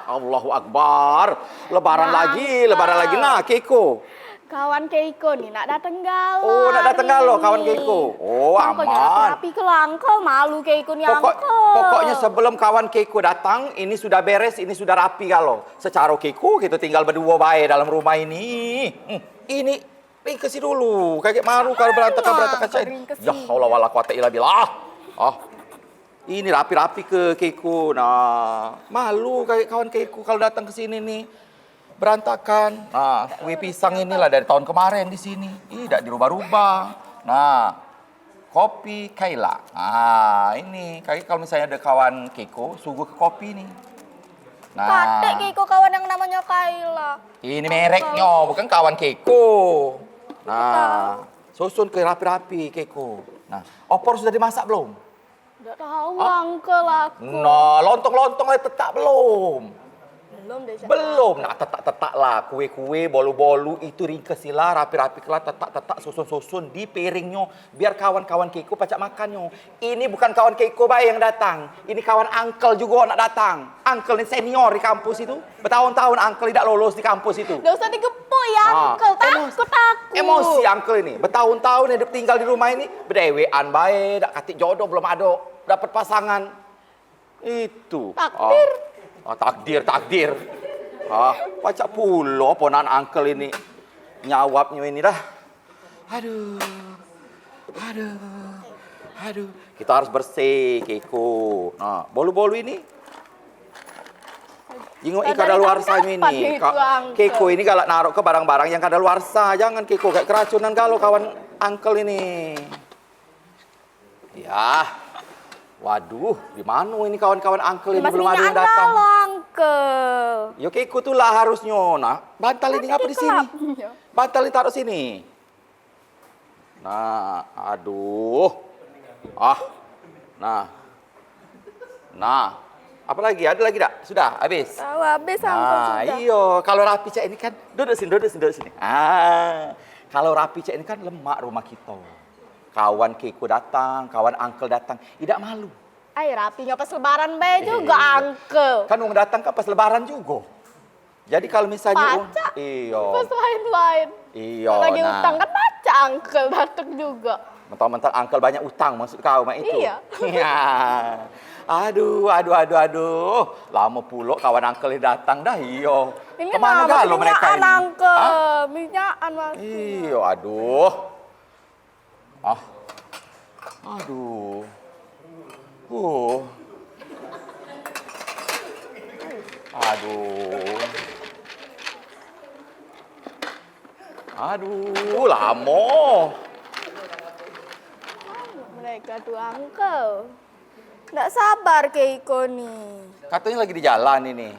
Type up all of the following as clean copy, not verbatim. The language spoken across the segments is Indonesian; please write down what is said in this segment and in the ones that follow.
Allahu Akbar. Lebaran lagi. Nah, Keiko. Kawan Keiko nih nak datang galau. Oh, nak datang galau kawan Keiko. Oh, aman. Rapi ke langkau, malu Keiko nih Pokoknya sebelum kawan Keiko datang, ini sudah beres, ini sudah rapi galau. Secara Keiko kita tinggal berdua baik dalam rumah ini. Ini ringkesi dulu. Kayak malu kalau berantakan saya. Ya Allah wala quwata illa billah. Ini rapi-rapi ke Keiko. Nah, malu kayak kawan Keiko kalau datang ke sini nih. Berantakan. Nah, kue pisang inilah dari tahun kemarin di sini. Tidak dirubah-rubah. Nah, kopi Kaila. Nah, ini kayak kalau misalnya ada kawan Keiko, suguh ke kopi nih. Nah, Kadek Keiko kawan yang namanya Kaila. Ini mereknya, bukan kawan Keiko. Nah, susun ke rapi-rapi Keiko. Nah, opor sudah dimasak belum? Tidak tahu Uncle aku. Nah, lontong-lontong tetap belum. Belum. Nah, tetak-tetak lah. Kue-kue, bolu-bolu itu ringkesilah, rapi-rapi lah, tetak-tetak, susun-susun di piringnya. Biar kawan-kawan Keiko pacak makannya. Ini bukan kawan Keiko baik yang datang. Ini kawan Uncle juga nak datang. Uncle ini senior di kampus itu. Bertahun-tahun Uncle tidak lolos di kampus itu. Tidak usah digepuk ya Uncle. Takut. Emosi Uncle ini. Bertahun-tahun hidup tinggal di rumah ini. Berdewean baik, tak katik jodoh belum ada. Dapat pasangan. Itu. Takdir. Pacak pulo ponan Uncle ini. Nyawapnya ini dah. Aduh. Kita harus bersih, Keiko. Nah, bolu-bolu ini. Jenguk kadaluarsa ini. Keiko ini galak naruh ke barang-barang yang kadaluarsa. Jangan Keiko kayak keracunan kalau kawan Uncle ini. Ya. Waduh, di mana ini kawan-kawan Uncle ini belum ada yang datang. Uncle. Ya Keiko itulah harusnya. Nah, bantal ini ngapa di sini? Bantal ini taruh sini. Nah, aduh. Nah. Apa lagi? Ada lagi tak? Sudah, habis? Habis Uncle sudah. Iya, kalau rapi cek ini kan duduk sini. Kalau rapi cek ini kan lemak rumah kita. Kawan Keiko datang, kawan Uncle datang. Tidak malu. Rapinya pas lebaran bae juga Uncle. Kan mau datang kan pas lebaran juga. Jadi kalau misalnya baca. Iya. Pas lain-lain. Iya. Lagi utang kan baca Uncle datang juga. Mentang-mentang Uncle banyak utang maksud kau mak itu. Iya. Aduh. Lama pula kawan Uncle ini datang dah. Iya. Ini kemana galau mereka ini? Uncle. Minyakan Mas. Iya, aduh. Aduh. Aduh, lama. Mereka tuh Uncle. Nggak sabar Keiko nih. Katanya lagi di jalan ini.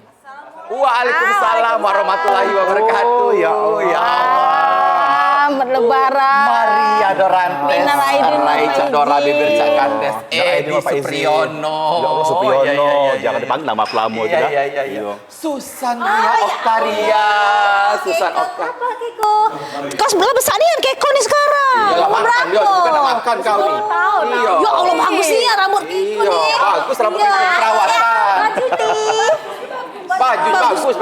Waalaikumsalam warahmatullahi wabarakatuh. Ya Allah. Berlebaran. Maria Dorantes. Minal aidin Rai Cak Dora bibir Cak Kandes. Edi Supriyono. Ya Allah Supriyono. Jangan dipanggil nama pelamu itu dah. Iya. Susan Ria Oktaria. Susan Oktaria. Apa Keiko? Kau sebelah besar nih Keiko nih sekarang. Iya, makan. Dia bukan nak makan kau nih. Iya. Ya Allah bagus sih ya rambut Keiko nih. Iya, bagus rambut Keiko perawatan. Baju bagus.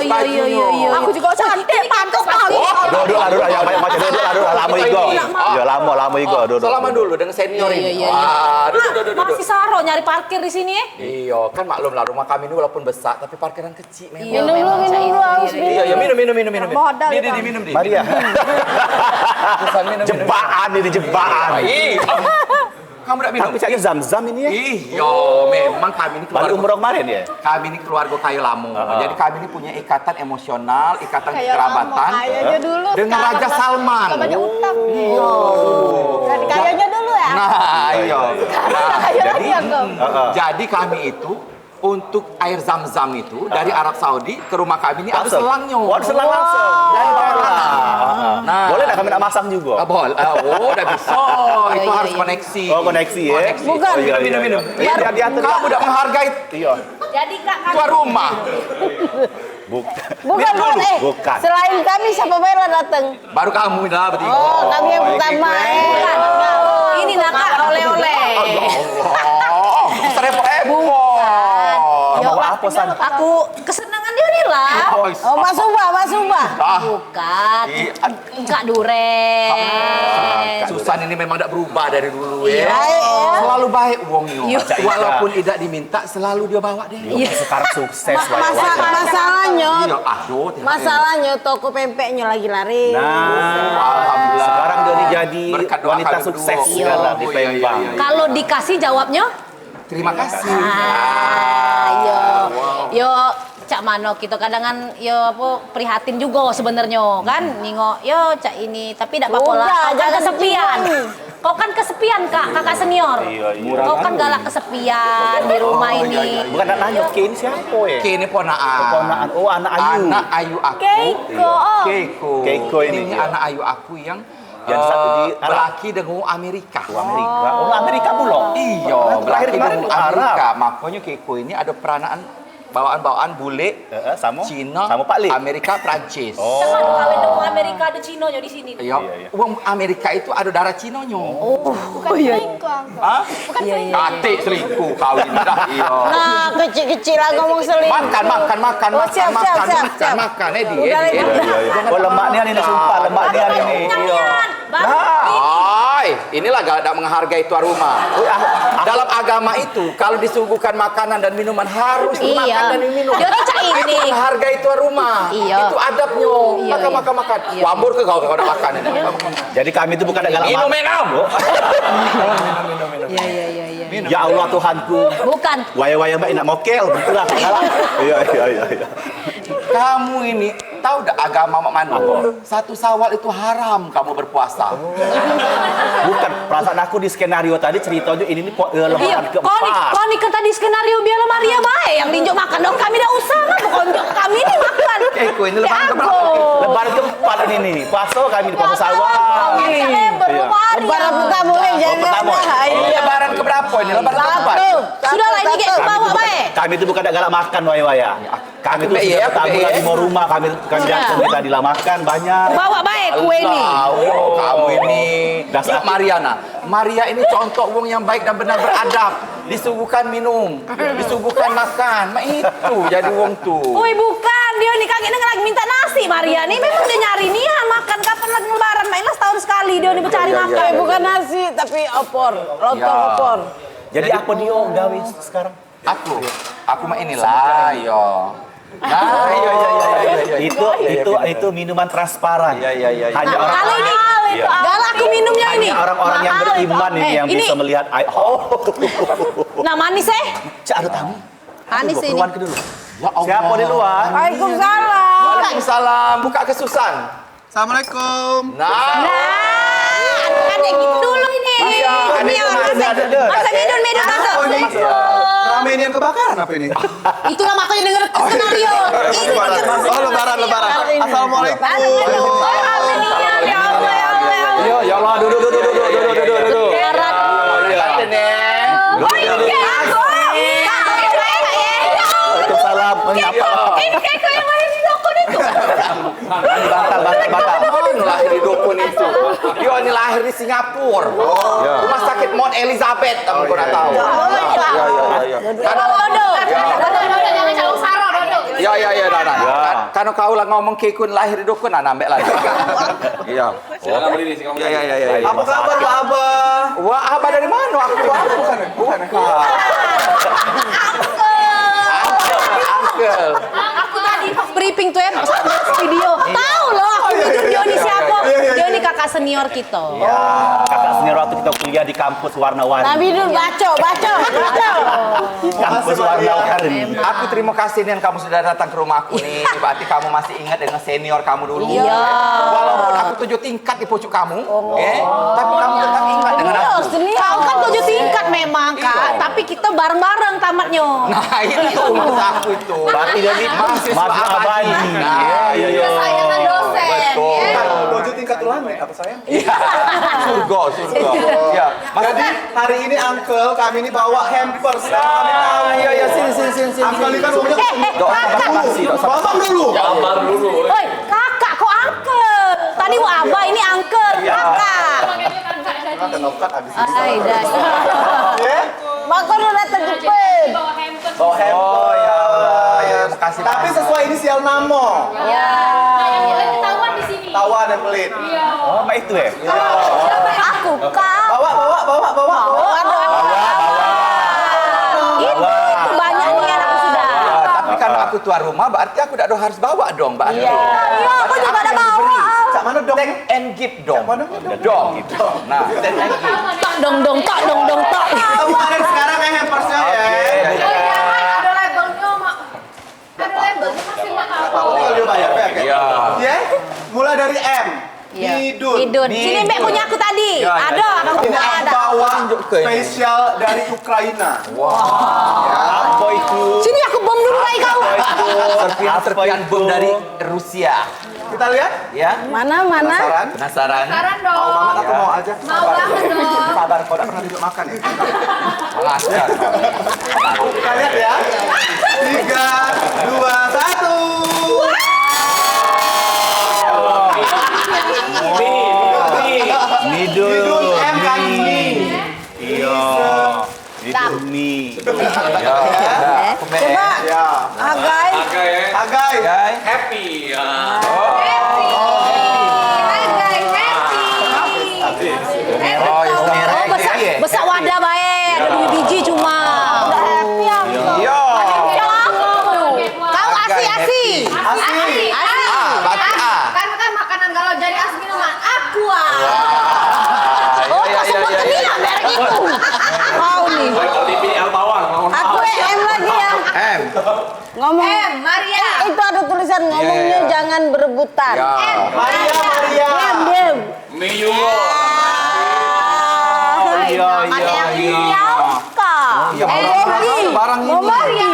Iya. Aku juga cantik, pantas bagus. Duduk lah, yang banyak macam duduk lah, lama Igo. Ya lama Igo, duduk. Salaman dulu dengan senior ini. Iya. Wah, duduk. Masih Saro nyari parkir di sini. Iya, kan maklum lah rumah kami ini walaupun besar tapi parkiran kecil memang. Iya, Minum dulu, harus minum. Iya, minum. Modal, Di minum di. Maria. Susan minum. Jebaan ini jebaan. Kamu tidak minum? Tapi caknya zam-zam ini ya. Iya, memang kami ini Balik umroh kemarin ya. Kami ini keluarga kayu lamu. Jadi kami ini punya ikatan emosional, ikatan Kayak kekerabatan kayaknya dulu. dengan Raja Salman. Gak banyak utang. Iya. Kayaknya dulu ya. Nah, iya. Kayaknya Jadi kami itu untuk air zam-zam itu dari Arab Saudi ke rumah kami ini ada selangnya. Wah, selang langsung. Dari Thailand. Nah, boleh tak kami nak masang juga? Boleh. Udah bisa. Itu harus koneksi. Oh, koneksi ya. Bukan. Minum. Iya, diatur. Kamu udah menghargai Iya. Jadi Kak tuan rumah. Bukan. Bukan. Selain kami siapa Bella datang? Baru kamu dah berarti. Oh, kami yang pertama. ini nak oleh-oleh. Oh, serempet. Ya Apa San? Aku kesenangan dia nih lah. Oh, Mbak Suba, Mbak Suba. Bukan. Kak Duren. Susan ini memang tidak berubah dari dulu ya. Iya. Selalu baik uangnya. Iya. Walaupun tidak diminta, selalu dia bawa deh. Sekarang sukses Masalahnya, Iya, aduh. masalahnya toko pempeknya lagi lari. Alhamdulillah. Sekarang dia jadi Berkat doa wanita kami sukses berdua. sekarang di Oh, iya, iya, Palembang. iya, iya. Kalau dikasih jawabnya, Terima kasih. yo Cak Mano kita kadang kan yo apa prihatin juga sebenarnya kan nengok yo Cak ini tapi tidak apa-apa lah. Udah, Kau kan jangan kesepian. dicuman. Kau kan kesepian kakak senior. Iya. Kau kan galak kesepian di rumah ini. Bukan nak nanya, Ki ini siapa ya? Ki ini ponaan. Keponaan. Oh, anak Ayu. Anak Ayu aku. Keiko. Keiko. Keiko ini dia. anak Ayu aku yang Yang satu di Arab. berlaki dengan Amerika. Amerika. Oh, Amerika pula. Iya, Terakhir berlaki kemarin dengan tuh Arab. Amerika. Makanya Keiko ini ada peranaan bawaan-bawaan bule, Sama Cina, sama Pak Lee. Amerika, Prancis. Teman kawin dengan Amerika ada Cinonya di sini. Iya, uang Amerika itu ada darah Cinonya. Bukan selingkuh. Hah? Bukan selingkuh. Katik selingkuh kawin dah. Iya. Nah, kecil-kecil lah ngomong selingkuh. Makan. Oh, siap. Makan, Edi. Udah, Edi. Oh, lemaknya ini sumpah, lemaknya ini. Nyanyian, baru Inilah gak menghargai tuan rumah. Dalam agama itu, kalau disuguhkan makanan dan minuman harus Iya. makan dan minum. Dia tuh Cak ini. Itu menghargai tuan rumah. Iya. Itu adabnya. Iya, Makan. iya. Wambur ke kau ada makan ini. Jadi kami itu bukan galak Minum. Iya. Ya Allah Tuhanku. Bukan. Waya-waya mbak nak mokel, betul lah. Iya. Kamu ini tahu dah agama Mak Mano? 1 Syawal itu haram kamu berpuasa. Bukan, perasaan aku di skenario tadi ceritanya ini Iya, lebaran keempat. kau nih kan tadi skenario biar Maria baik yang linjok makan dong kami dah usah kan konjok kami ini makan. Keiko ini lebaran Ya, keberapa? aku. Lebaran keempat ini nih. Puasa kami di puasa Syawal. Ini Iya. Lebaran pertama jangan. pertama. Ini lebaran keberapa ini? Lebaran keempat. Sudahlah ini kayak bawa baik. Kami itu bukan galak makan waya-waya. Kami itu Iya, sudah tamu iya. lagi mau rumah, kami datang kita dimakan banyak. Bawa baik kue ini. Kamu ini. Dasar. Maria ini contoh wong yang baik dan benar beradab. Disuguhkan minum, disuguhkan makan. Itu jadi wong tuh. Woi bukan, dia nih kakek dengar lagi minta nasi Maria nih memang dia nyari nian makan kapan lagi lebaran mainlah setahun sekali dia nih mencari Iya, makan. Bukan nasi, tapi opor. Lontong Ya. opor. Jadi apa dia gawe sekarang? Aku mah inilah, yo. Nah, Itu minuman transparan. Iya. Hanya orang Kalau ini galak aku minumnya ini. hanya orang-orang yang Mahal beriman itu. ini yang Ini. bisa melihat Nah manis Cak ada tamu. Manis ini. Keluar ke dulu. Ya Allah. Siapa di luar? Waalaikumsalam. Waalaikumsalam. Buka ke Susan. Assalamualaikum. Nah. Ada gitu dulu ini. Iya, ada Ini orang ada. masa minum masuk. Rame ini yang kebakaran apa ini? Itulah makanya denger skenario. Ini Oh, lebaran. Assalamualaikum. Ya Allah. Ya Allah, duduk. Berat. Ada nih. Oh iya. Waalaikumsalam. Menyapa. Ini kayak yang lahir di dokon itu. Bantal. Mana lahir di dukun itu? Dia ini lahir di Singapura. Rumah sakit Mount Elizabeth, kamu kurang tahu. Iya. Ya, dah. Karena kau lah ngomong kekun lahir di dukun, nambah lagi. Iya. Silakan berdiri, silakan berdiri. Iya. Apa kabar Pak Abah? Wah, abah dari mana? Bukan. Uncle. Aku tadi pas briefing tuh ya video. Tahu loh aku dia ini siapa? Dia ini kakak senior kita. Kakak senior waktu kita kuliah di kampus warna-warni. Nabi dulu baca. Kampus warna-warni. Aku terima kasih nih kamu sudah datang ke rumahku nih. Berarti kamu masih ingat dengan senior kamu dulu. Iya. Walaupun aku 7 tingkat di pucuk kamu, tapi kamu tetap ingat dengan aku. Kau kan 7 tingkat memang kak, tapi kita bareng-bareng tamatnya. Nah, itu maksud aku itu. Berarti jadi mahasiswa abadi. Nah, iya. Kesayangan dosen. Betul. ya. 7 tingkat ulama apa sayang? Surga. Iya. Jadi hari ini Uncle kami ini bawa hampers. Kami tahu. Iya, sini. Uncle ini kan uangnya Kakak. Bapak dulu. Oi, kakak kok uncle? Tadi abah ini uncle, kakak. Ay, dah. Makanya datang jepit. Oh ya. kasih. Tapi sesuai inisial Namo. Ya. Ketahuan di sini. Tawan yang pelit. Oh, mak itu ya? Aku kak. Bawa. Itu banyak nih anak sudah. Tapi karena aku tuan rumah, berarti aku tidak harus bawa dong, Mbak. Iya. Iya, aku juga ada bawa. Cak mana dong? Take and give dong. Dong. Nah, take and give. Tok dong tok. Kamu ada sekarang yang hampersnya ya. Ada labelnya, Mak. Ada labelnya masih mahal. Tahu tinggal dia bayar ya? Iya. Ya. Mulai dari M. Iya. Hidun. Hidun. Sini Mbak punya aku tadi. Ya, ya, Ada, ya. aku Ini punya aku ada. bawa Tunjuk ke ini. spesial dari Ukraina. Apa itu? Sini aku bom dulu lagi kau. Serpian bom dari Rusia. Kita lihat. Ya. Mana? Penasaran? Penasaran? Sekarang Mau dong. banget aku mau aja. Mau banget dong. Sabar, kau tidak pernah duduk makan ya. Ajar. Kita lihat ya. 3, 2, 1. Hidun M kali ini. Iya. Hidun mie. Ya. Coba. Ya. Agai. Agai. Happy. Oh, yang merah. Besar wadah baik. Ada 2 biji cuma. Iya. Kau asi. Asli. Berarti A. Karena kan makanan galau jadi asli nama aku Oh, kau sebut tadi lah merek itu. Kau nih. Kalau dipilih bawang, Aku M lagi ya. M. Ngomong. M, Maria. Itu ada tulisan ngomongnya jangan berebutan. Ya. Maria. Diam. Miyumo. Iya. Ya, barang ini. Maria.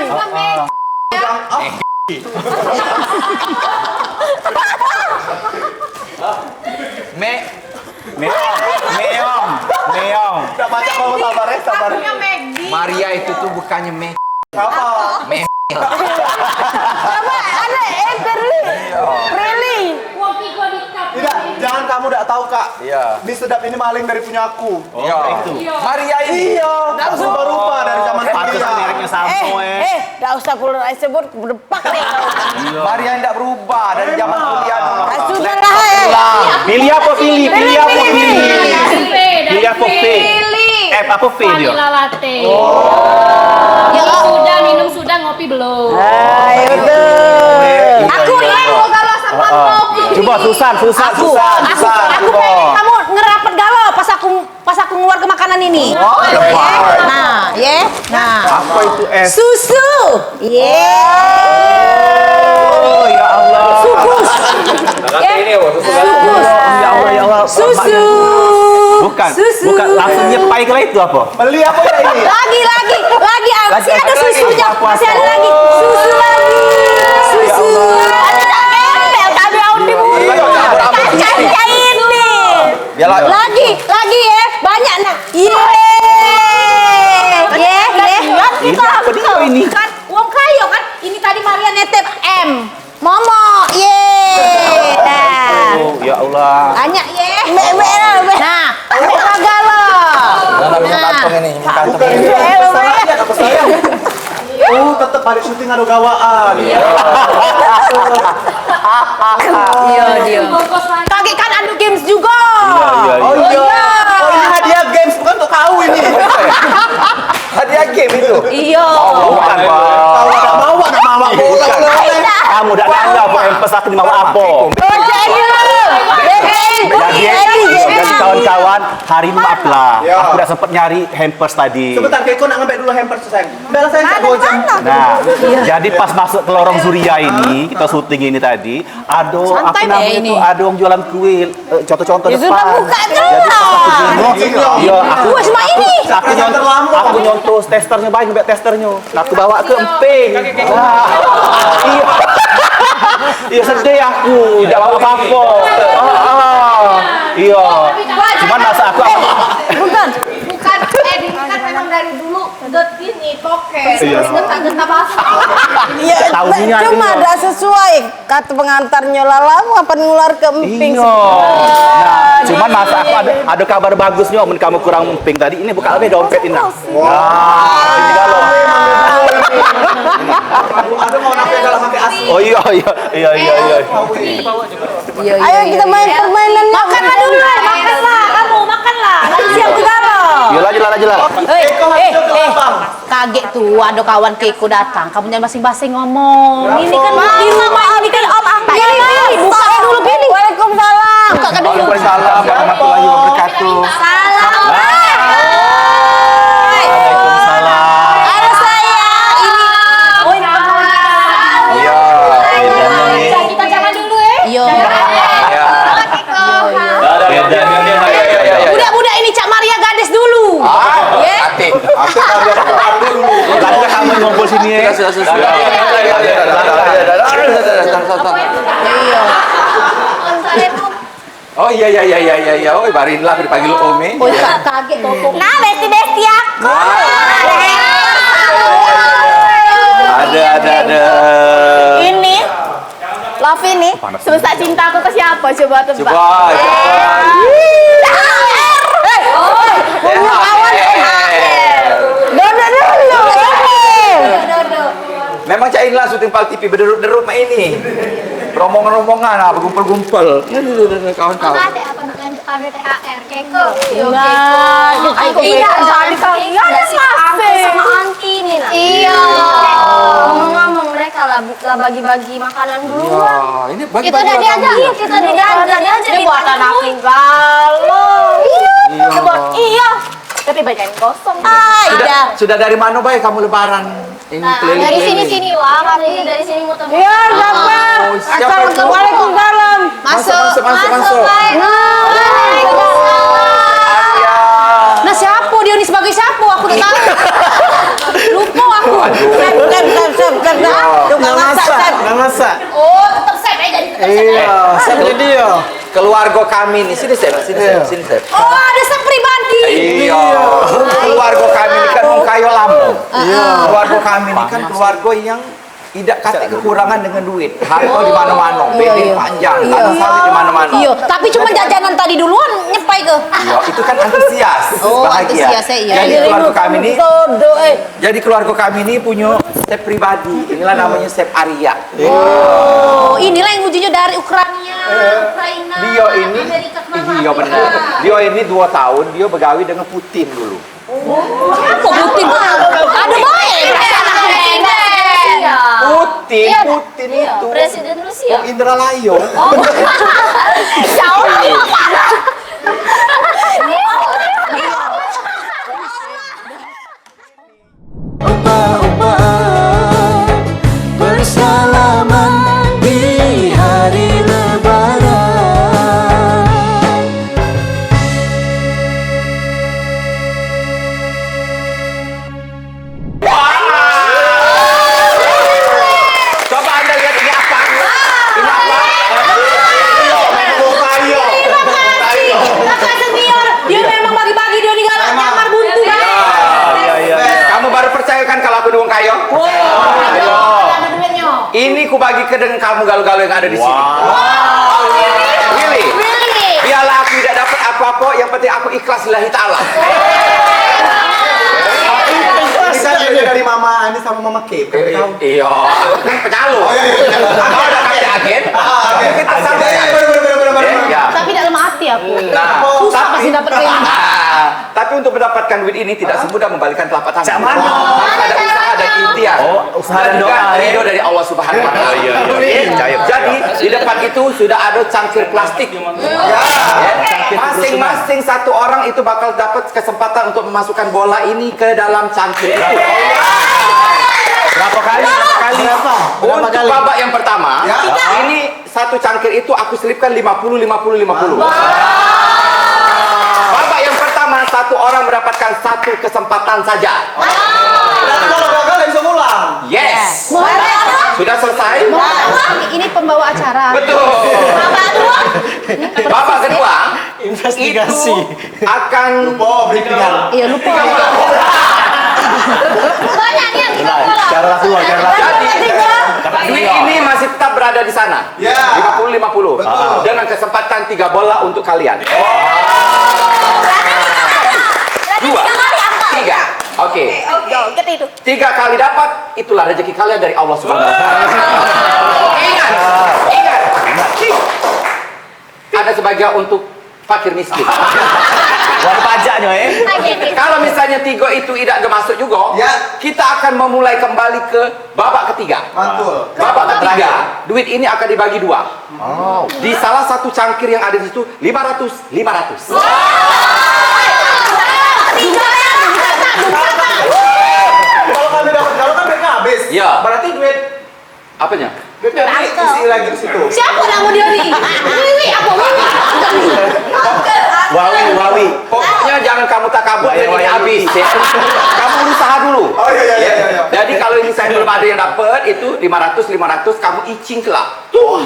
Meong. Tidak baca kamu sabar ya, sabar. Magdi. Maria itu tuh bukannya Apa? Coba ada Perli. Tidak, jangan kamu tidak tahu kak. Iya. Mie sedap ini maling dari punya aku. Iya. Maria ini. Iya. Langsung berubah dari zaman Pantes kuliah. mereknya Sampo Enggak usah keluar sebut berdepak deh. Maria tidak berubah dari zaman kuliah dulu. Sudah lah. Pilih apa pilih? Pilih apa pilih? Pilih apa V? F apa V dia? Vanilla latte. Ya, Minum sudah, ngopi belum? Ayo betul. aku nih. Kalau sama kopi. Coba Susan. Aku pengen kamu ngerapet galau pas aku ngeluar ke makanan ini. Nah, Nah. Apa itu S? Susu. Oh ya Allah. Ini apa? Ya Allah ya Allah. Susu. Bukan. Susu. Bukan langsung nyepai ke itu apa? Beli apa ya ini? Lagi. Masih ada ada lagi. susunya. Apa? Masih ada lagi. Susu lagi. Susu. Ada kami Audi kaca ini. Ya lah. Lagi ya. Banyak nak. Ini apa dia ini? Kan uang kayo kan. Ini tadi Maria netep M. Momo. Nah. Oh ya Allah. Banyak Nah, olahraga loh. Nah, minta kantong ini, minta kantong Bukan ini. ini. Kesalahan apa sayang? Tetap hari syuting ada gawaan. Dia. Kaki kan adu games juga. Iya. Oh iya. Oh ini hadiah games bukan untuk kau ini. Hadiah game itu. Iya. Bukan, Pak. Kau tidak bawa bola. Kamu udah nanya apa yang pesan aku mau apa? Jadi kawan-kawan, hari ini maaf lah. Ya. Aku udah sempet nyari hampers tadi. Sebentar, Keiko nak ngambil dulu hampers sayang. Bel sayang tak 2 jam. Nah, jadi pas masuk ke lorong Surya ini, kita syuting ini tadi, ada apa Santai deh namanya ini. tuh, ada yang jualan kue, contoh-contoh Ya depan. sudah buka Jadi jelas. pas aku jenguk, iya, Kue semua ini. aku nyontoh testernya baik, ngambil testernya. Aku bawa ke emping. Nah, iya. Iya sedih aku, tidak bawa apa-apa. Iya. Cuman masa aku Bukan ini kan memang dari dulu ini poket. Iya. Terus genta-genta basah. Iya, Tahunnya cuma itu. ada sesuai kata pengantarnya lala apa ngular ke emping. Iya. Nah, cuman masa aku ada kabar bagusnya, men kamu kurang emping tadi. Ini buka apa dompet ini. Nah, ini kalau. Ada mau nak pegang Iya. Ayo kita main permainan. Makanlah dulu, makanlah. Kamu makanlah. Nanti siang juga loh. Iya, lanjut lah. Kaget tuh ada kawan Keiko datang. Kamu jangan masing-masing ngomong. Ini kan ini kan Om Anggi. Buka dulu pilih. Waalaikumsalam. Buka dulu. Waalaikumsalam warahmatullahi wabarakatuh. Halo sayang. Ini. Oh ini. Iya. Kita jangan dulu ya. Iya. Iya. Budak-budak ini Cak Maria Gades dulu. Hati. Lanjut kamu ngumpul sini ya. Oh iya. Oh, barinlah dipanggil Ome. Oh kaget tuh. Nah, besti aku. Ada. Ini Love ini semesta cintaku ke siapa? Coba tebak. Coba. Memang Cak Inlah syuting Pal TV berderut-derut mak ini. Rombongan-rombongan lah, bergumpul-gumpul. Kawan-kawan. Apa bukan ada THR Keiko? Iya, sama Anti nih lah. Iya. Ngomong mereka lah bagi-bagi makanan dulu. Wah, ini bagi-bagi Kita udah diajar. Iya, kita udah diajar. Ini buatan aku galau. Iya. Tapi bagian kosong. Sudah dari mana bay kamu lebaran? Ini keliling. Dari sini Wah. Dari sini muter. Iya, siapa? Oh, siapa itu? Assalamualaikum. Waalaikumsalam. Masuk. Nah siapa dia ini sebagai siapa? Aku udah tahu. Lupa aku. Sep. Nggak masak. Oh, tetap saya jadi Iya, saya jadi ya. Keluarga kami nih, sini Sep. Oh ada sep pribadi. Iya. Keluarga kami ini kan wong kayo lamo. Keluarga kami ini kan keluarga yang tidak kata kekurangan dengan duit. Harga di mana-mana, bedeng panjang, tanah sawit di mana-mana. Iya, tapi cuma jajanan tadi duluan nyepai ke. Iya, itu kan antusias, Oh, bahagia. antusias, iya. Jadi keluarga kami ini, jadi keluarga kami ini punya step pribadi. Inilah namanya step Arya. Oh, inilah yang ujinya dari Ukraina. Dia ini, iya benar. Dia ini 2 tahun dia begawi dengan Putin dulu. Apa Putin? Ada baik. Putin itu. Presiden Rusia. Oh, Indra Layo. Jauh. Bersalaman di hari lebaran. Coba Anda lihat ini apa? Ini apa? Kakak senior, dia memang bagi-bagi dia nih galak nyamar buntu kan. Kamu baru percayakan kalau aku duang kayo? Ayo. Ini ku bagi ke dengan kamu galau-galau yang ada di sini. Really? Biarlah aku tidak dapat apa-apa, yang penting aku ikhlas lillahi ta'ala. Ini dari Mama Ani sama Mama Kate. Iya, aku kan penyalur. Aku udah kasih agen. Kita sampai. Tapi dalam hati aku. Susah pasti dapat kayak ini. Tapi untuk mendapatkan duit ini tidak semudah membalikan telapak tangan. Mana? Ada usaha dan ikhtiar. Usaha dan doa. Ridho dari Allah Subhanahu wa Ta'ala. Jadi di depan itu sudah ada cangkir plastik. Masing-masing satu orang itu bakal dapat kesempatan untuk memasukkan bola ini ke dalam cangkir itu. Berapa kali? Untuk babak yang pertama, ini satu cangkir itu aku selipkan 50. Babak yang pertama satu orang mendapatkan satu kesempatan saja. Dan kalau gagal dia bisa ngulang. Yes. Sudah selesai? Ini pembawa acara. Betul. Babak kedua Investigasi. itu akan Iya lupa. Banyak nih yang kita tolak. Cara keluar. jadi duit ini masih tetap berada di sana. Ya. 50 dengan kesempatan 3 bola untuk kalian. 2 3. Oke. Kita itu. 3 kali dapat, itulah rezeki kalian dari Allah Subhanahu wa Ta'ala. Ingat, ada sebagian untuk fakir miskin. Buat pajaknya Kalau misalnya 3 itu tidak masuk juga, Ya. kita akan memulai kembali ke babak ketiga. Mantul. Babak ketiga, duit ini akan dibagi 2. Di salah satu cangkir yang ada di situ 500, 500. Kalau kan mereka habis. Ya. Berarti duit Apanya? duitnya diisi lagi di situ. Siapa nama dia nih? Wiwi, apa Wiwi? Wawi. Pokoknya jangan kamu takabur dan ini habis ya. Kamu berusaha dulu. Oh iya. Jadi kalau ini saya belum ada yang dapat itu 500 kamu icing kelak. Oh,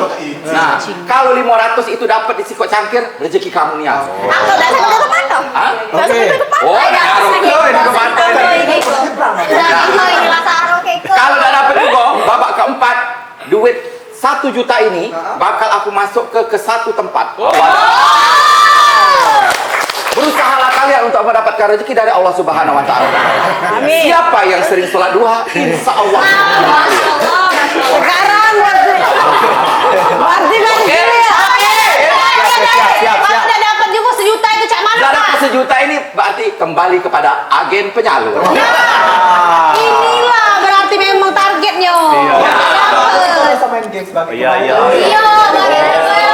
Nah, kalau 500 itu dapat di sikok cangkir, rezeki kamu nih. Aku udah sampai ke mana? Hah? Oke. Oh, naruh ke ini ke mata nih. Ini masa Keiko. Kalau tidak dapat juga, babak keempat, duit 1 juta ini bakal aku masuk ke satu tempat. Berusahalah kalian untuk mendapatkan rezeki dari Allah Subhanahu wa taala. Siapa yang sering sholat duha, insya Allah. Sekarang Mardi main Oke. dulu ya. Siap. Kalau udah dapat juga 1 juta itu cak mana? Sudah dapat 1 juta ini berarti kembali kepada agen penyalur. Inilah berarti memang targetnya. Kita bisa main games bagi. Iya. Iya,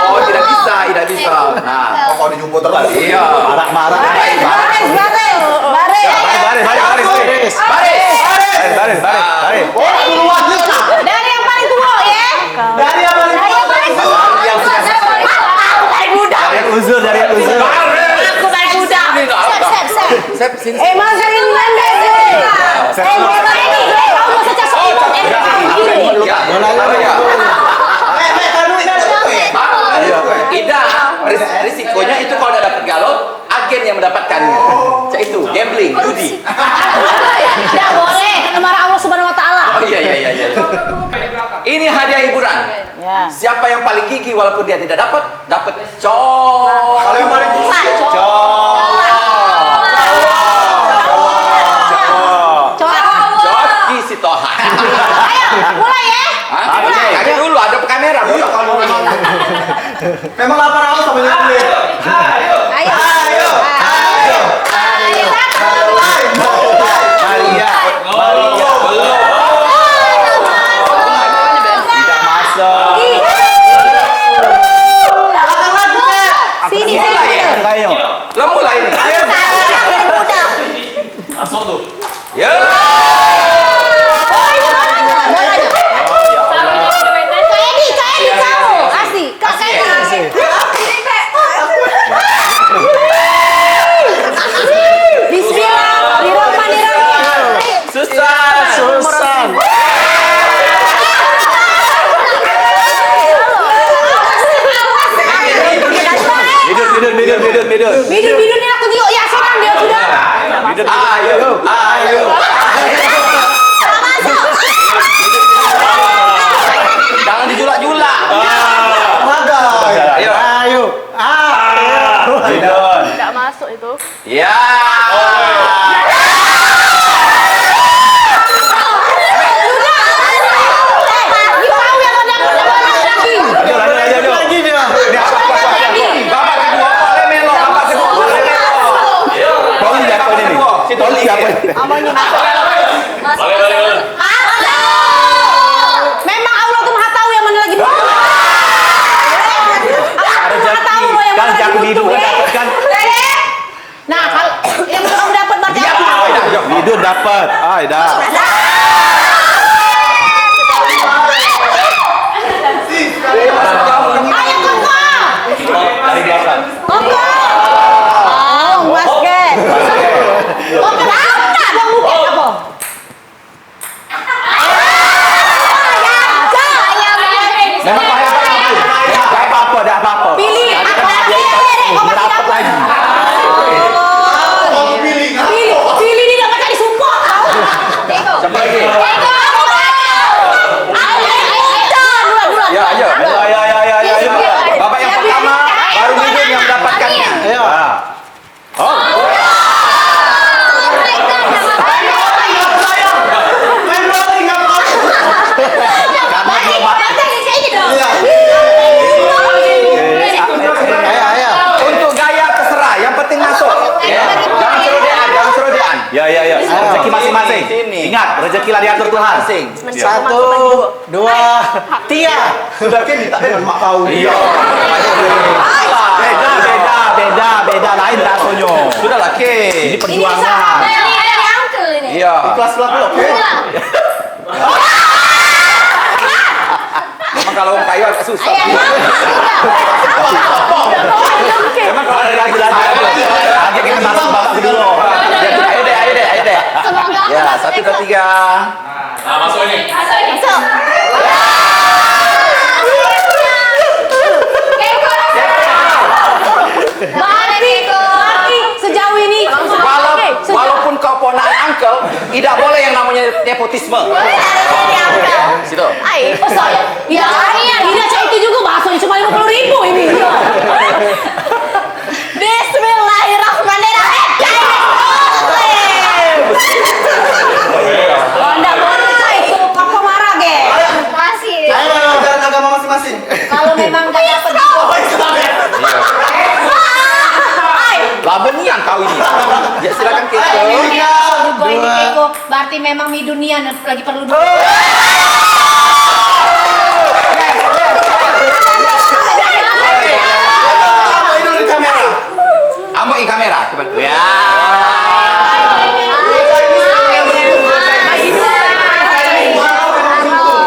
Oh, tidak bisa. Nah, Oh, kalau dijumpa terus. iya. Marah. Baris. Dari yang paling tua ya. Dari yang paling tua. Dari yang uzur. Aku paling muda. Sep, sini. Masa ini nanda sih. Kamu saja sombong. Tidak, risikonya itu kalau tidak dapat galon, agen yang mendapatkannya. Itu gambling, judi. Tidak boleh. Karena marah Allah Subhanahu Wa Taala. Oh iya. Ini hadiah hiburan. Siapa yang paling gigi walaupun dia tidak dapat cok. Kalau yang paling Joki Sitohan. Ayo, mulai ya. Ayo dulu ada kamera. Iya, kalau memang lapar aku sama nyampe. Ayo. Tidak masuk. Sini. Ayo. Lah mulai nih. Langsung tuh. Ya. Kayak di kamu. Asik. Bismillahirrahmanirrahim. Susan. Tidur. Bidun-bidunnya aku juga ya senang dia sudah. Ayo. Jangan dijulak-julak. Ayo. Tidur. Tidak masuk itu. Ya. Babak kedua boleh melo. Toli apa ini? Balik. Memang Allah tuh maha tahu yang mana lagi butuh. Allah maha tahu loh yang Kan mana lagi jago hidup butuh kan ya. dapat kan? Nah, kalau yang kamu dapat berarti apa? Hidup dapat. Dah. Ayo kakak. Dari belakang. Basket. Oh, kenapa? Bang Bukit apa? Memang apa-apa. Dah apa-apa. Pilih. Merapat lagi. Pilih dia dapat cari support tahu. Siapa lagi? Ya, ayo. Bapak yang pertama baru Bidun yang mendapatkannya. Ayo. Rezeki lah diatur Tuhan. Masing. 1, 2, 3. Sudah kan minta dengan mak kau. Iya. Beda lain rasanya. Sudahlah, Ke. Ini perjuangan. Ini uncle ini. Iya. Kelas-kelas dulu, oke? Memang kalau orang kayu agak susah. Memang kalau ada lagi kita masuk babak kedua. Ayo deh. Semoga Ya, 1, 2, 3. Nah, masuk ini. Masuk. Berarti sejauh ini Walaupun kau ponakan uncle, tidak boleh yang namanya nepotisme. Situ. oh saya ya tidak cak itu juga baksonya cuma 50.000 ini. Bismillahirrahmanirrahim. Oh enggak boleh itu papa marah ge. Masih. Ayo, ajaran agama masing-masing. Kalau memang gak dapat Labenian kau ini. Ya silakan Ke. juga ini Keko, berarti memang dunia lagi perlu duit. Kamu itu di kamera. Ambok in kamera. Coba. Ya.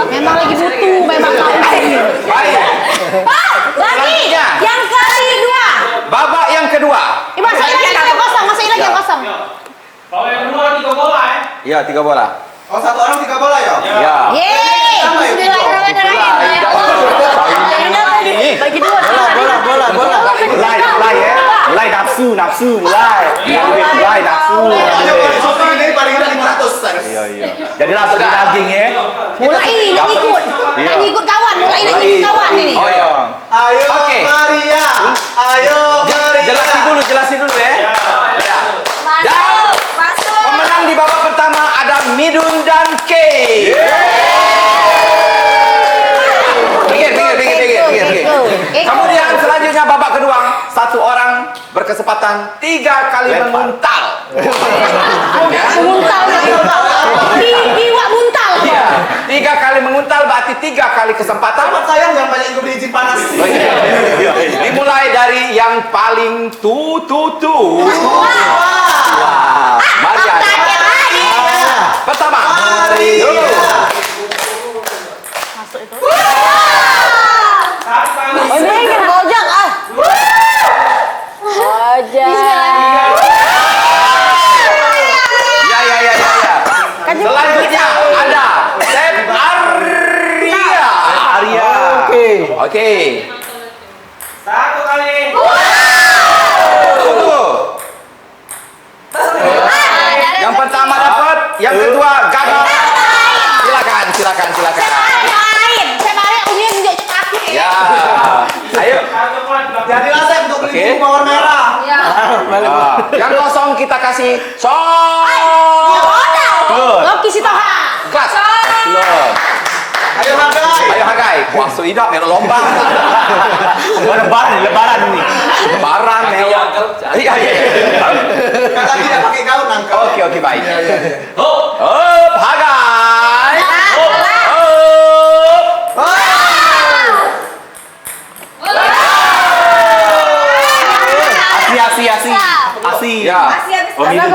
Memang lagi butuh, memang Baik. lagi Selanjutnya. yang kedua. Babak yang kedua. Masih lagi yang kosong, masih lagi yang kosong. Kalau yang kedua 3 bola ya. Iya, 3 bola. Oh, 1 orang 3 bola ya? Ya. Yeay, bismillahirrahmanirrahim. Bagi dua. Mulai nafsu. Mulai nafsu. Ayo, shopping ini paling rendah 500. Iya. Jadi langsung daging ya. Mulai ini ngikut kawan, mulai ini ngikut kawan ini. Oh iya. Ayo, Oke. Maria. Ayo, Maria. Jelasin dulu ya. Ya. Masuk. Pemenang di babak pertama ada Midun dan Ke. Pikir. Kemudian selanjutnya babak kedua, 1 orang berkesempatan 3 kali menguntal. Ya. Muntal. Iwak muntal. Iya. 3 kali menguntal berarti 3 kali kesempatan. Amat sayang jangan banyak ikut izin panas. Dimulai dari yang paling tu. Maria. Pertama. Maria. Ya. Selanjutnya ada Chef Arya. Oke. 1 kali. Tunggu. Yang pertama dapat, yang kedua gagal. Silakan. Ya. Ayo. Jadilah chef untuk Oke. beli mawar merah. Yang kosong kita kasih Loki Sitoha. kelas. Ayo, Hagai. Ayo Hagai. Puasa idak merah lomba. Lebaran ini. Lebaran mewah. Iya. Kata tidak pakai gaun, Uncle. Oke, baik. Hop. Up, Hagai. Up. Asi. Ya. Oh, minum.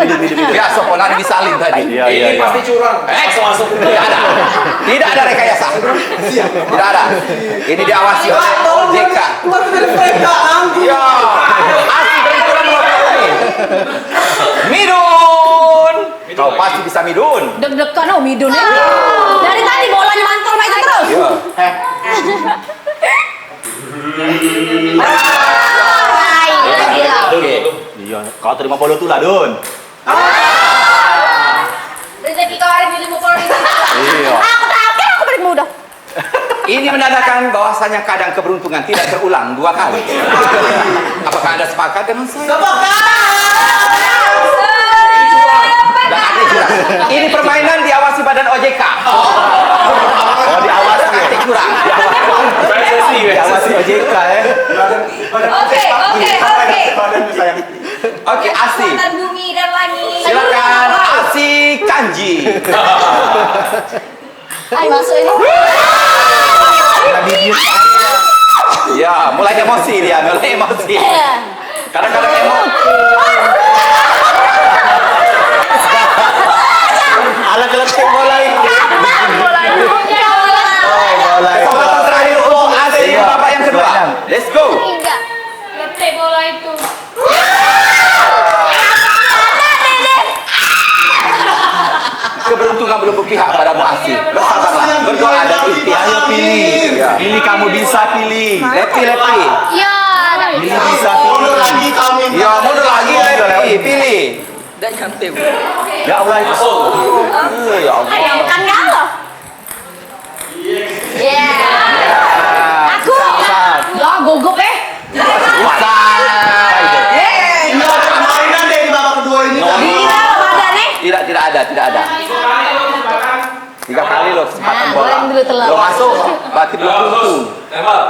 Ya, soponan disalin tadi. Iya. Ini pasti curang. Masuk. Tidak ada rekayasa. Tidak ada. Ini diawasi oleh OJK. Keluar dari mereka, Uncle. Ya. Asli berikutan ini. Midun. Kau pasti bisa Midun. Deg-degan Midun ya. Dari tadi bolanya mantul itu terus. Iya. Oke. Iya, kau terima polo tu lah, Dun. Rezeki kau hari ini 50.000. Iya. Aku paling mudah. Ini menandakan bahwasanya kadang keberuntungan tidak terulang 2 kali. Apakah Anda sepakat dengan saya? Dan ada curang. Ini permainan diawasi badan OJK. Oh, diawasi ya. Praktik curang. Diawasi OJK ya. Oke. Oke, Asi. Kekuatan bumi dan langit. Silakan Asi janji. Ayo masuk ini. Ya, mulai emosi dia, mulai emosi. Kadang-kadang emosi. Ala kelentik bola ini. Kesempatan terakhir untuk Asia babak yang kedua. Let's go. Tiga. Letek bola itu. Keberuntungan belum berpihak padamu Asia. Bersabarlah, berdoa dan ikhtiar. Ayo pilih. Ya. Pilih, kamu bisa pilih. Lepi. Ya. Pilih bisa Mundur pilih. lagi kami. Ya, mundur lagi Lepi. Pilih. Ya Allah itu. Ya Allah. Ayo makan galau. Ya. Aku. Lah gugup Mainan deh di babak kedua ini. Gila ada nih. Tidak ada. 3 kali loh kesempatan Nah, bola. goreng dulu telur. Belum masuk, berarti belum untung. Tembak.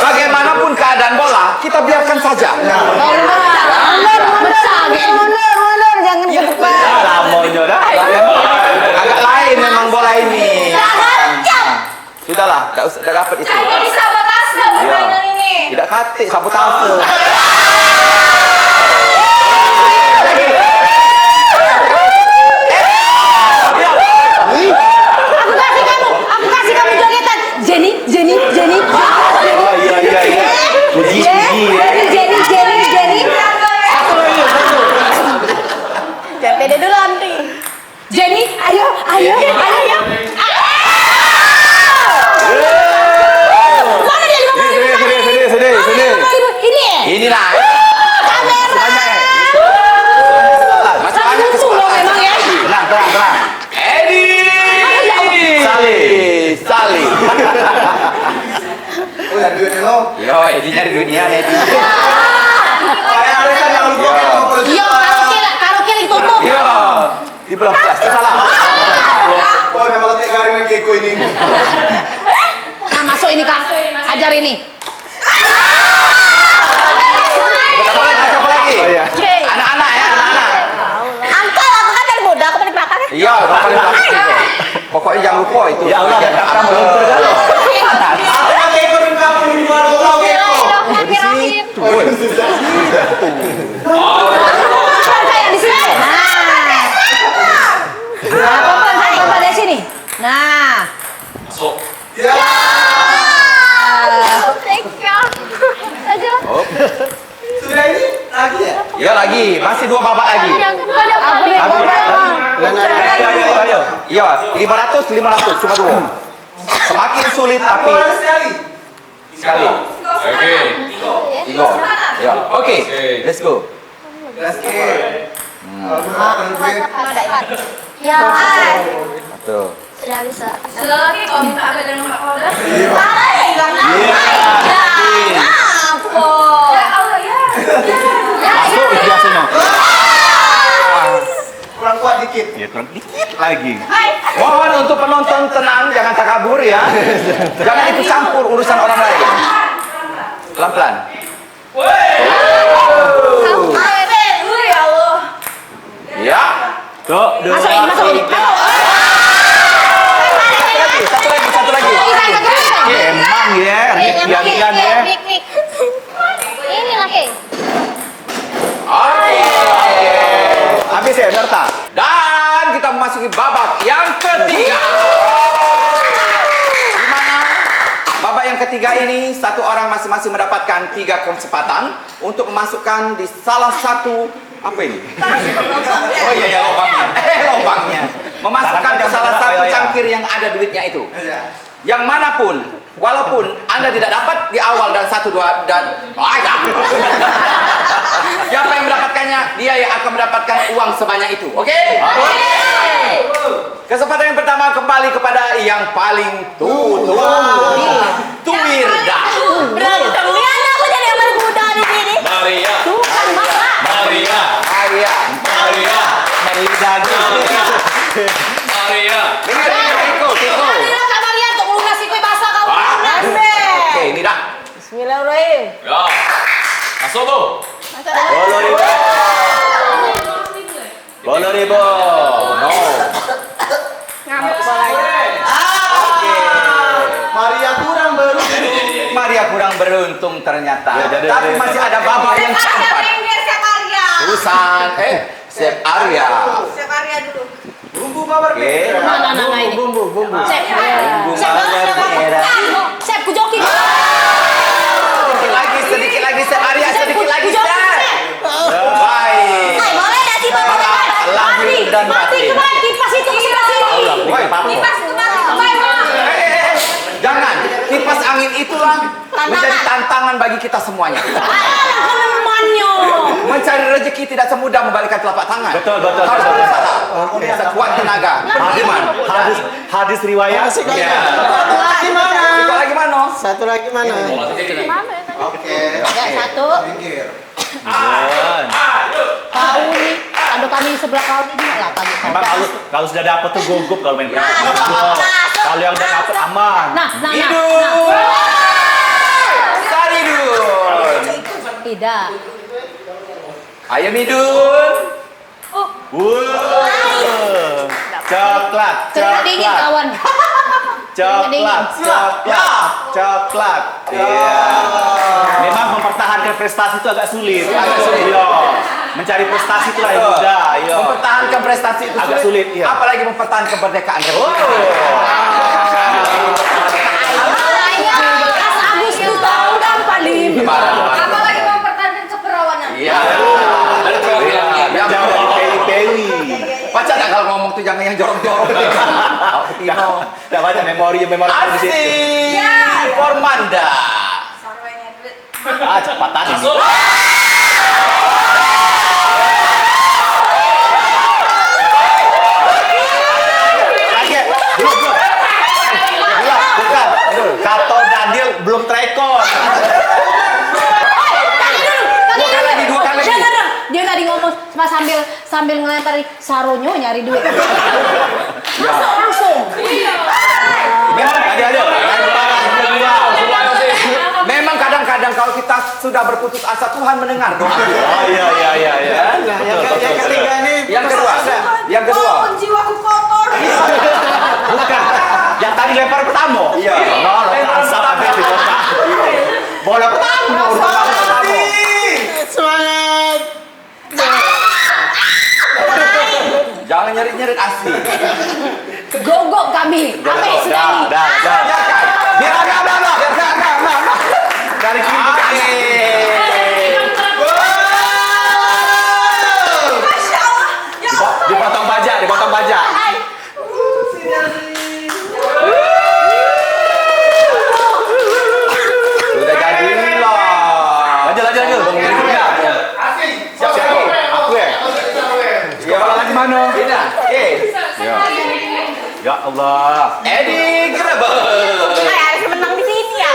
Bagaimanapun keadaan bola, kita biarkan saja. Mundur, jangan ke depan. Lamonnya dah. Agak lain memang bola ini. Sudahlah, tak usah, tak dapat itu. Ini sabotase permainan ini. Tidak katik, sabotase. Aku kasih kamu jogetan. Jenny. Oh iya. Puji. Jenny. Jangan pede dulu nanti. Jenny, ayo. Mana dia 5 Sini. Ini. Inilah. Masih banyak Langsung loh kesempatan. memang ya. Tenang. Edi. Salih. Oh ya duitnya lo. Yo, Edi nyari duitnya, Edi. Kayak Arisan yang lupa kita. Iya, karaoke lagi tutup. Yo, di belah kelas. Salah. Oh memang letek garing yang keko ini. Nah, masuk ini Kak. Ajar ini. Siapa lagi? Oh iya. Anak-anak ya, anak-anak. Angkel, aku kan dari muda, aku paling belakang ya. Iya, paling belakang itu. Pokoknya jangan lupa itu. Ya Allah, kamu belum tergalau. Apa keko di kampung di luar pulau keko. Saya di sini. Nah, pelan dari sini. Nah, Ya. Aja. Sudah ini lagi ya? Ya lagi, masih 2 babak lagi. Ayo. Iya, 500 cuma 2. Semakin sulit tapi sekali. Oke. Tiga. Ya, oke. Let's go. Ya. Tuh. Sudah bisa. Selagi kau minta apa dengan Pak Polda? Masuk biasanya. Kurang kuat dikit. Ya, kurang dikit lagi. Mohon untuk penonton tenang, jangan takabur ya. Jangan ikut campur urusan orang lain. Pelan-pelan. Ya Allah. Ya. Tuh, masuk ini, masuk ini. Satu lagi. Emang ya, kian-kian ya. Mik. Ini lagi. Oke. Habis ya, Darta. Dan kita memasuki babak yang ketiga. Di mana babak yang ketiga ini satu orang masing-masing mendapatkan 3 kesempatan untuk memasukkan di salah satu apa ini? Oh iya lubangnya. Lubangnya. Memasukkan ke salah satu cangkir yang ada duitnya itu. Yang manapun, walaupun Anda tidak dapat di awal dan 1, 2 dan siapa yang mendapatkannya, dia yang akan mendapatkan uang sebanyak itu. Oke? Kesempatan yang pertama kembali kepada yang paling tutunggu. Tuwirda. Berantem. Lihat aku jadi yang paling muda di sini. Maria. Bukan Bapak. Maria. Maria. Maria. Maria. Maria. Ini Tiko. Ini lah Kak Maria untuk melunasi kue basah kau. Wah. Lunas, Oke, ini dah. 10.000. No. Maria kurang beruntung. Maria kurang beruntung ternyata. Ya, jadi- Tapi masih ada babak yang keempat. Susan, Chef Arya. Bumbu mawar Oke. merah. Nah, ini. Bumbu. Sep, Bumbu mawar merah. Sep, ku joki. Sedikit lagi, Chef Arya, sedikit lagi, Ku joki, Chef. Sep. Baik. Boleh nanti bawa Lahir dan batin. Kembali kipas itu ke sebelah sini. Woi, kipas kemana? Kemana? Jangan, kipas angin itulah menjadi tantangan bagi kita semuanya. Temannya. Mencari rezeki tidak semudah membalikkan telapak tangan. Betul. Harus berusaha. Sekuat tenaga. Iman. Hadis riwayat. Ya. Lagi mana? Kau lagi mana? Satu lagi mana? Oke. Ya, satu. Pinggir. Kau nih, ada kami sebelah kau ini juga lah pagi. Memang kalau sudah dapat tuh gugup kalau main perahu. Kalau yang udah dapat aman. Nah. Hidung. Saridun. Tidak. Ayam hidung. Coklat. Keringat dingin kawan. Coklat. Iya. Memang mempertahankan prestasi itu agak sulit. Iya. Mencari prestasi itu lah yang mudah. Iya. Mempertahankan prestasi itu Agak sulit, iya. Apalagi mempertahankan kemerdekaan. Mas Agus tuh tahu kan paling. Apalagi mempertahankan keperawanan. Iya. Jangan peli-peli. Baca tak kalau ngomong tuh jangan yang jorok-jorok. Tidak banyak memori di situ. Asih. Formanda. Cepatan ini. Bukan. Kato Daniel belum terekor. Dua kali lagi. Jangan. Dia tadi ngomong sambil ngelempari saronyo nyari duit. Masuk langsung. Memang kadang-kadang kalau kita sudah berputus asa Tuhan mendengar doa. Oh iya. Yang ketiga nih. Yang kedua. Jiwaku kotor. Bukan. Yang tadi lempar pertama. Iya. Bola pertama. Semangat. Jangan nyerit-nyerit asli. Gogok kami. Apa yang sudah ini? Biar agak. Dari kiri ke kanan. Dipotong pajak. Udah jadi loh. Lanjut. Siap. Aku ya. Sekolah lagi mana? Tidak. Ya Allah. Edi Grebel. Harus menang di sini ya.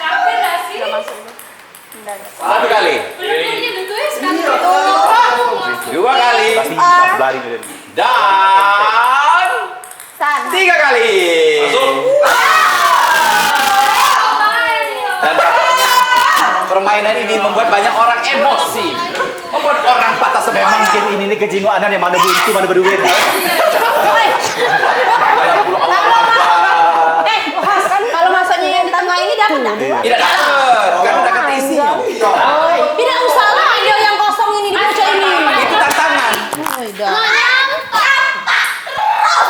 Tapi nggak sih? Satu kali. Berenangnya dulu ya sekali. Dua kali. Lari. Dan tiga kali. Dan permainan ini membuat banyak orang emosi. Membuat orang patah Memang semangat. game ini nih kejingoanan yang mana buntu mana berduit. Kalau masuknya yang di tengah ini dapat enggak? Tidak dapat. Karena udah kata isinya. Tidak usah lah ada yang kosong ini di pojok ini. Itu tantangan.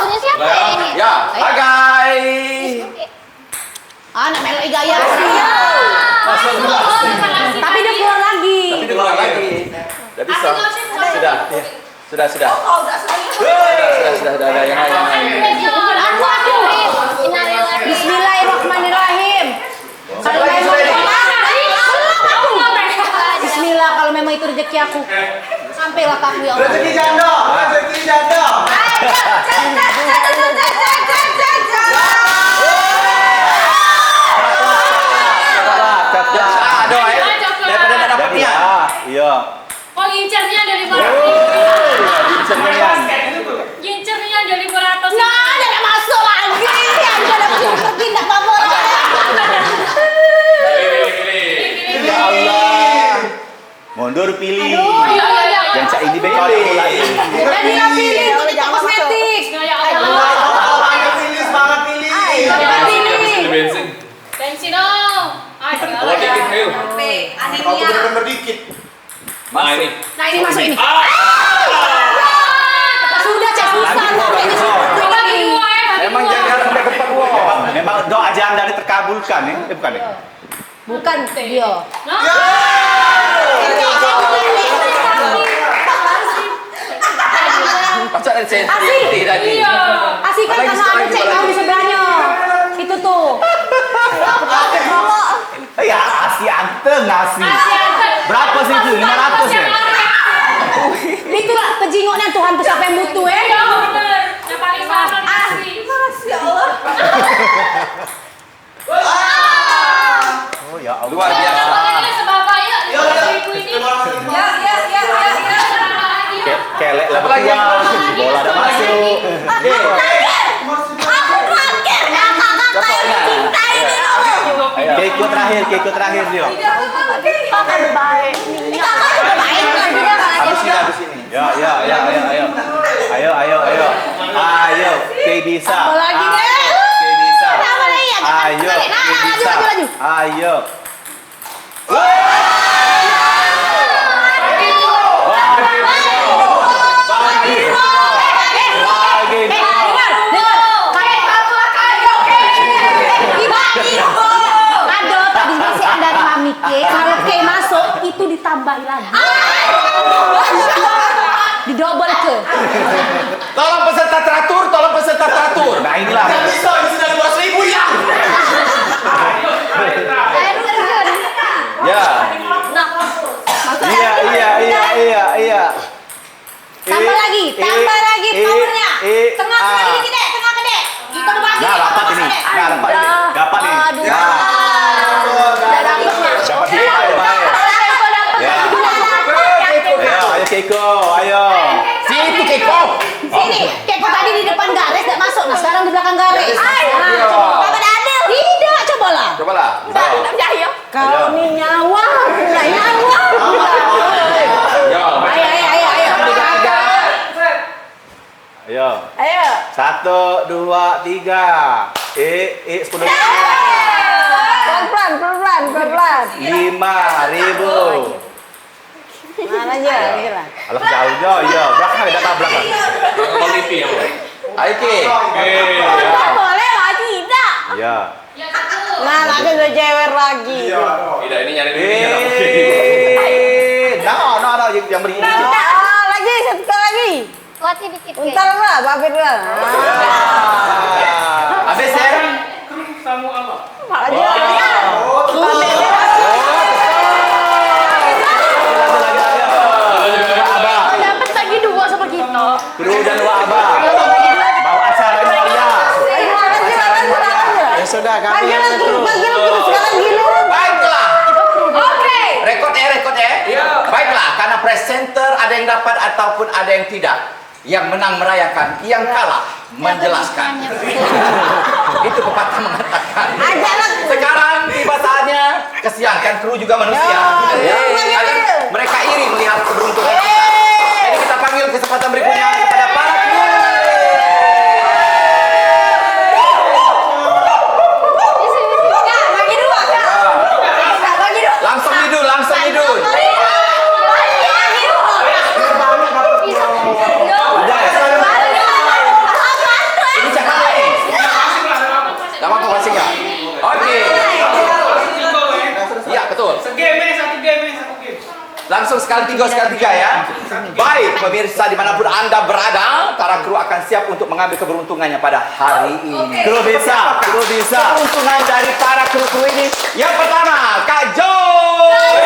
Punya siapa ya ini? Ya, Agai. Anak meloi gaya sih. Tapi dia keluar lagi. Tapi keluar lagi. Udah bisa. Sudah. Oh, udah selesai. Sudah ada yang lain. Aku. Bismillahirrahmanirrahim. Kalau memang Bismillah, kalau memang itu rezeki aku. Sampailah ke aku ya Allah. Rezeki janda. Aduh, daripada tidak dapat dia. Iya. Oh, gincernya dari mana? Gincernya dari 500. Nah, ada masuk lagi. Ada pergi enggak apa-apa. Ya Allah. Mundur pilih. Iya. Yang cak ini baik kalau aku lagi. Dan dia pilih untuk di toko kosmetik. Ya Allah. Semangat pilih, semangat pilih. Dia pilih. Bensin. Bensin dong. Ayo. Oh, dikit, ayo. Kalau bener-bener dikit. Nah, ini. Nah ini masuk ini. Ah! Sudah cek susah kok kayaknya sih. Bagi dua ya, bagi Emang dua. jangan sampai ke Papua. Memang doa aja Anda terkabulkan ya? Bukan ya? Bukan dia. Pasal ada sensitivity tadi. Iya. Asik kan Lagi karena ada lagi cek lagi. kamu di sebelahnya. Itu tuh. Ya, nasi anteng nasi. Siapa? Berapa sih itu? 500 ya? Itu lah pejingoknya Tuhan tuh siapa yang butuh ya? Iya bener. Yang paling mahal nasi. Oh ya Allah. Luar biasa. Soalnya sebabak ya. 5.000 ini. Kelek lah Apa lagi? berdua. Bola ada masuk. Keiko terakhir dia. Habis ini. Ya, ayo. Ayo, Kay bisa. Apa lagi, Ayo, deh? Kay bisa. Apa lagi ya? Jangan Ayo, balik. Nah, Kay laju, bisa. laju. Ayo. Kalau Kay masuk itu ditambahi lagi. Didobel ke. Tolong peserta teratur. Nah, inilah. Bisa, ini sudah 200.000 ya. Ya. Iya. Tambah lagi powernya. Tengah dikit deh, tengah gede. Hitung bagi. Nah, dapat ini. Dapat ini. Aduh. Ya. Dapat ini. Ya. Ayo Keiko, ayo. Situ Keiko. Sini, Keiko tadi di depan garis tidak masuk. Nah, sekarang di belakang garis. Iya. Coba. Bapak Daniel. Tidak, cobalah. Cobalah. Kau nih nyawa, punya nyawa. Ya. Ayo. 1, 2, 3. 10. Pelan-pelan. 5.000. Mana aja, gila. Alah jauh. Ya, belakang ada belakang. Quality ya. Ayo Ki. Boleh lagi, tidak. Ya. Ya satu. Nah, lagi udah jewer lagi. Tidak, ini nyari duitnya. No, yang begini. Lagi, satu lagi. Latih dikit. Bentar lah, Bapak dulu. Habis ya. Kamu apa? Dapat lagi dua sama kita. Kru dan Wabah. Bawa acara ini ya. Ya sudah, kami Panggil yang lagi, sekarang gini. Baiklah. Oke. Rekod ya. Iya. Baiklah, karena presenter ada yang dapat ataupun ada yang tidak. Yang menang merayakan, yang kalah menjelaskan. Itu pepatah mengatakan. Sekarang tiba saatnya, kesian kan kru juga manusia. Ya, kadang mereka iri melihat keberuntungan kita. Jadi kita panggil kesempatan berikutnya kepada para kru. Langsung hidup. Ini cakap nih. Gak apa-apa masing ya. Oke. Iya betul. Satu game. Langsung sekali tiga ya. Baik pemirsa dimanapun anda berada, para kru akan siap untuk mengambil keberuntungannya pada hari ini. Kru bisa. Keberuntungan dari para kru ini. Yang pertama, Kak Joy.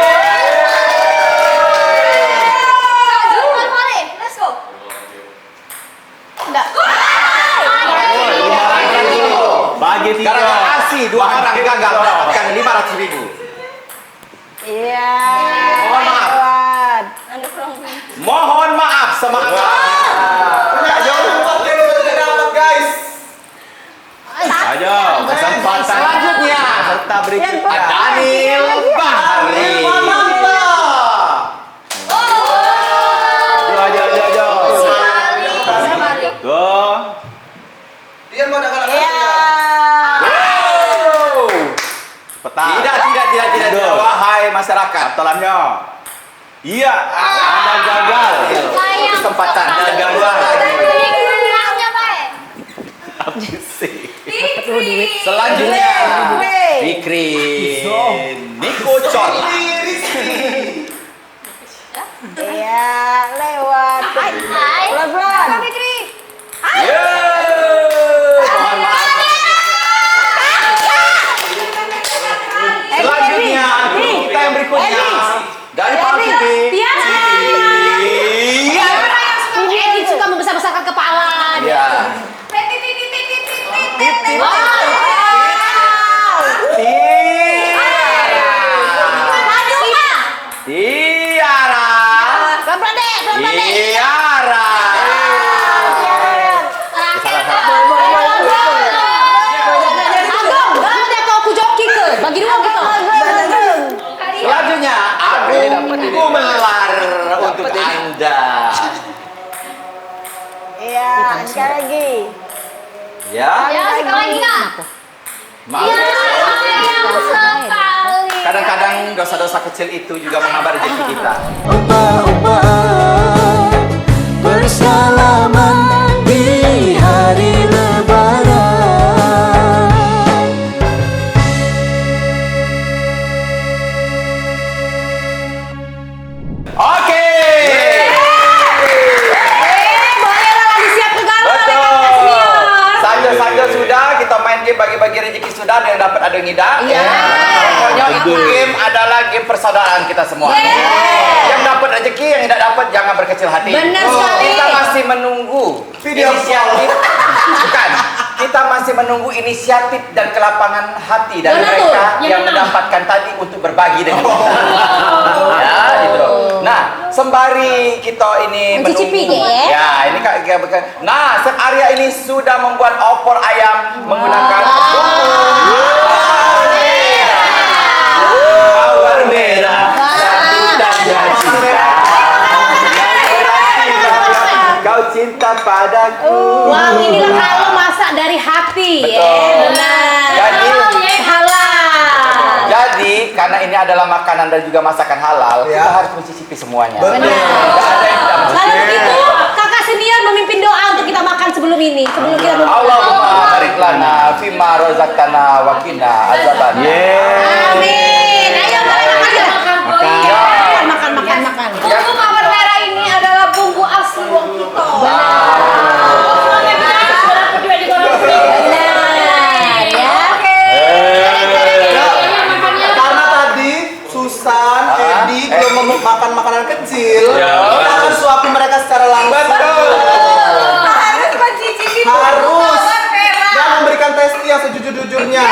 Let's go. Bagi 3. Gara-gara ASI, 2 orang gagal mendapatkan 500.000. Iya. Mohon maaf. Mohon maaf, semangat. Kak Joy, dapat guys. Ayo, kesempatan Selanjutnya, serta berikutnya. Daniel Bahari. bakat. Katalannya. Iya, ada gagal. Kesempatan. Ada gagal. Selanjutnya Fikri Niko Con. Iya, lewat. Pelan-pelan. Mohon maaf. Selanjutnya kita yang berikutnya dari Pak Fikri. Edi suka membesar-besarkan kepala. Ya. Tiara. Tiara. Bagi dua gitu. Selanjutnya Agung Gumelar untuk Anda. Iya, sekali lagi. Ya. sekali lagi kak. Maaf. Kadang-kadang dosa-dosa kecil itu juga menghambat rezeki kita. Umpah-umpahan bersalaman di hari lebaran. Oke. Bolehlah disiap negara. Betul. Saja-saja sudah kita main game bagi-bagi rezeki sudah, ada yang dapat ada yang tidak. Iya. Pokoknya itu game adalah game persaudaraan kita semua. Yang dapat rezeki, yang tidak dapat jangan berkecil hati. Benar sekali. Kita masih menunggu Video inisiatif. Bukan. Kita masih menunggu inisiatif dan kelapangan hati dari Benar mereka tuh. yang mendapatkan tadi untuk berbagi dengan kita. Ya, gitu. Nah, sembari kita ini Mencicipi menunggu. deh. Ya, ini Kak. Nah, Chef Arya ini sudah membuat opor ayam menggunakan mawar merah. Kau cinta padaku. Wah, inilah kalau masak dari hati ya. Betul. Benar. Jadi- halal. Jadi, karena ini adalah makanan dan juga masakan halal, kita Ya. harus mencicipi semuanya. Betul. Nggak ada yang tidak Kalau mencicipi. begitu, kakak senior memimpin doa untuk kita makan sebelum ini, sebelum kita Allahumma barik lana fima razaqtana wa qina azaban. Amin. Ayo makan aja. Makan. Bumbu mawar merah ini adalah bumbu asli wong kita. Benar ya. Karena tadi Susan, Edi belum makan makanan kecil, kita akan suapin mereka secara langsung. Harus mencicipi Harus. Dan memberikan testi yang sejujur-jujurnya.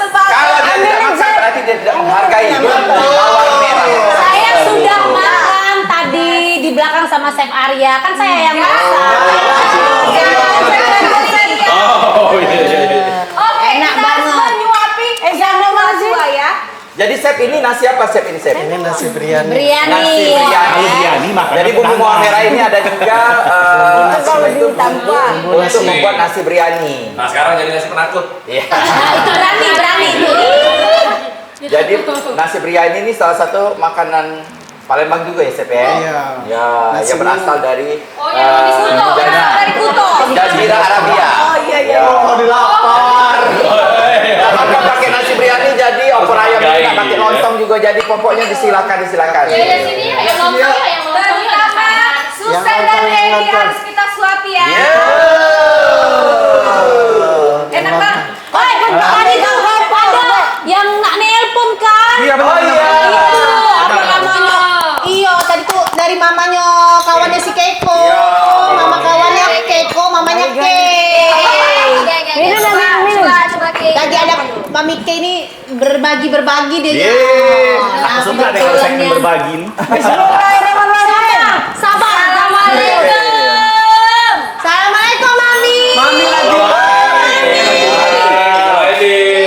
Kalau dia tidak makan berarti dia tidak menghargai mawar merah. Saya sudah makan tadi di belakang sama Chef Arya. Kan saya yang masak. Enak banget. Jangan mahasiswa ya. Jadi Chef ini nasi apa Chef ini Chef? Ini nasi biryani. Biryani. Nasi biryani. Biryani makan. Jadi bumbu mawar merah ini ada juga untuk membuat nasi biryani. Nah sekarang jadi nasi penakut. Iya. Nah, itu berani itu. Jadi nasi biryani ini salah satu makanan Palembang juga ya Chef ya? Iya. Ya, Nasi yang berasal dari Oh ya, di Kuto. Dari Kuto. Jazirah Arabia. Oh iya iya. Ya. Kalau dilapar. Kalau nggak pakai nasi biryani jadi opor ayam ini nggak pakai lontong juga jadi pokoknya disilakan. Ya sini ya, yang lontong ya, yang lontong ya. Pertama, Susan dan Edi harus kita suapi ya. Iya. Enak banget. Oi, tadi kan ada yang nak nelpon kan? Iya benar. Itu apa namanya? Iya, tadi tuh dari mamanya kawannya si Keiko. Iya. Mama kawannya Keiko, mamanya Kei. Coba Kei. Tadi ada Mami Kei ini berbagi dia. Aku suka deh kalau saya berbagi nih. Sabar. Assalamualaikum Mami. Mami lagi.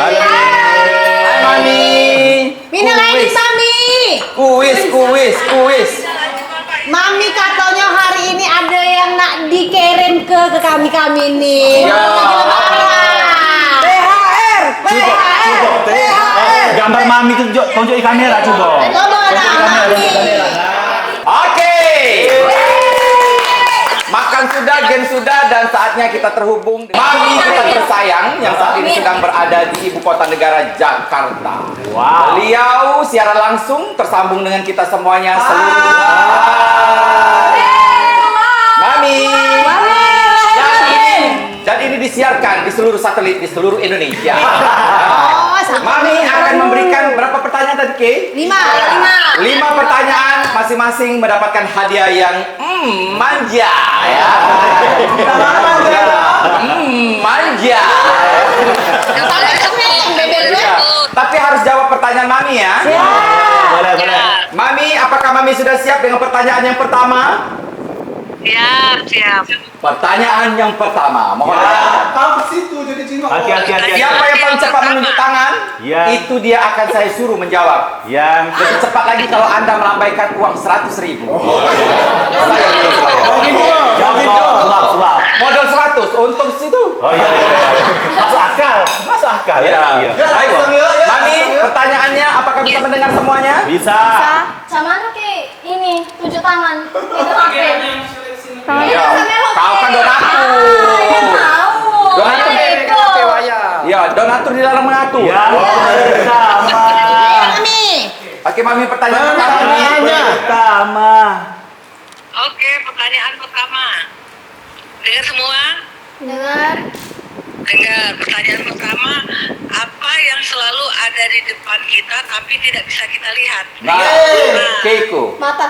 Hai Mami. Minal aidin Mami. Kuis. Mami katanya hari ini ada yang nak dikirim ke kami nih. Ya. THR. THR. gambar mami itu tunjuk di kamera coba. Oke. Makan sudah, gen sudah, dan saatnya kita terhubung dengan mami kita tersayang yang saat ini sedang berada di ibu kota negara Jakarta. Wow. Beliau siaran langsung tersambung dengan kita semuanya seluruh. Mami. Jadi ini disiarkan di seluruh satelit di seluruh Indonesia. Mami akan memberikan berapa pertanyaan tadi, Kay? 5. 5 pertanyaan, masing-masing mendapatkan hadiah yang manja ya. Manja. Tapi harus jawab pertanyaan Mami ya. Boleh. Mami, apakah Mami sudah siap dengan pertanyaan yang pertama? Siap. Pertanyaan yang pertama, mohon Kamu ke situ jadi Cino. Hati. siapa yang paling cepat menunjuk tangan, Ya. itu dia akan saya suruh menjawab. Yang Lebih cepat lagi kalau Anda melambaikan uang 100.000. Sebab. Modal 100 untung situ. Oh iya. Masuk akal ya. Iya. Baik, Mami, pertanyaannya apakah bisa mendengar semuanya? Bisa. Sama mana ke ini tunjuk tangan. Itu apa? Iya. Kau kan donatur. Donatur. Ya, donatur di dalam mengatur. Ya. Sama. Oke, Mami, pertanyaan Pertama. Oke, pertanyaan pertama. Dengar semua? Dengar. Dengar. Pertanyaan pertama, apa yang selalu ada di depan kita tapi tidak bisa kita lihat? Nah, Keiko. Mata.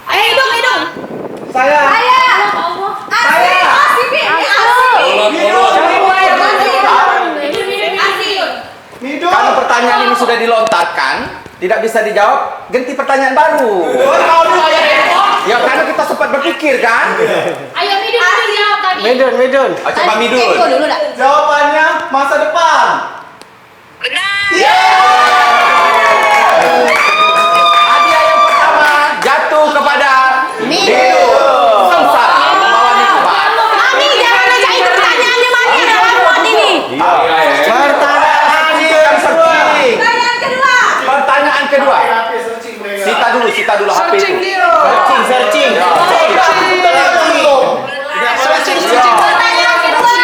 Ayo hidung. Saya. Hidup. Karena pertanyaan ini sudah dilontarkan, tidak bisa dijawab, ganti pertanyaan baru. Ya, karena kita sempat berpikir kan. Ayo Midun jawab tadi. Medun. Oh, coba Midun. Keiko dulu dah. Jawabannya masa depan. Benar. Hadiah yang pertama jatuh kepada Midun. Sengsara membawa nikmat. Mami jangan baca itu pertanyaannya Mami ada buat ini. Pertanyaan yang searching. Pertanyaan kedua. Sita dulu HP itu. Searching. Ya,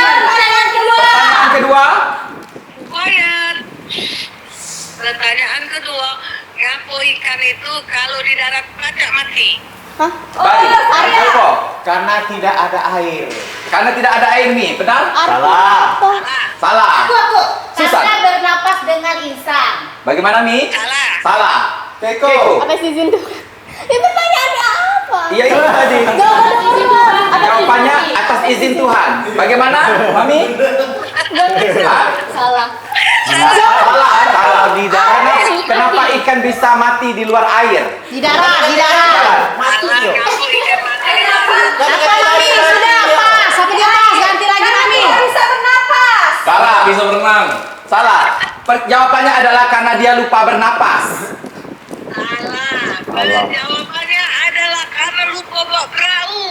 Pertanyaan kedua. Quiet. Pertanyaan kedua, ngapo ikan itu kalau di darat pacak mati? Bari. Apa? Karena tidak ada air. Karena tidak ada air nih, benar? Salah. Salah. Aku. Susan. Karena bernapas dengan insan. Bagaimana Mi? Salah. Salah. Keiko. Apa sih Zindu? Itu pertanyaannya apa? Iya itu tadi. Jawabannya atas izin Tuhan. Bagaimana, Mami? Hah? Salah. Salah. Karena kenapa ikan bisa mati di luar air? Di darat. Salah, ngapo ikan mati di darat. Apa Mami? Sudah pas. Satu dia pas. Ganti lagi Mami. Bisa bernapas. Salah. Bisa berenang. Salah. Jawabannya adalah karena dia lupa bernapas. Salah. Jawabannya adalah karena lupa bawa perahu.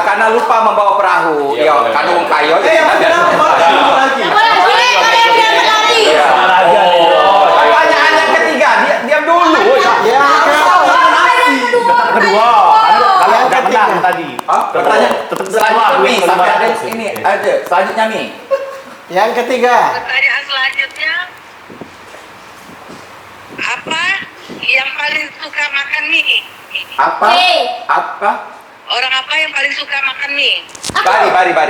Karena lupa membawa perahu. Iya, Ya, boleh, karena boleh. wong kayo. Pertanyaan yang ketiga, diam dulu. Kedua. Kalau udah menang tadi. Pertanyaan selanjutnya Mi, sampai ada ini ada. Selanjutnya Mi. Yang ketiga. Pertanyaan selanjutnya, apa yang paling suka makan mie? Apa? Apa? Orang apa yang paling suka makan mie? Bari.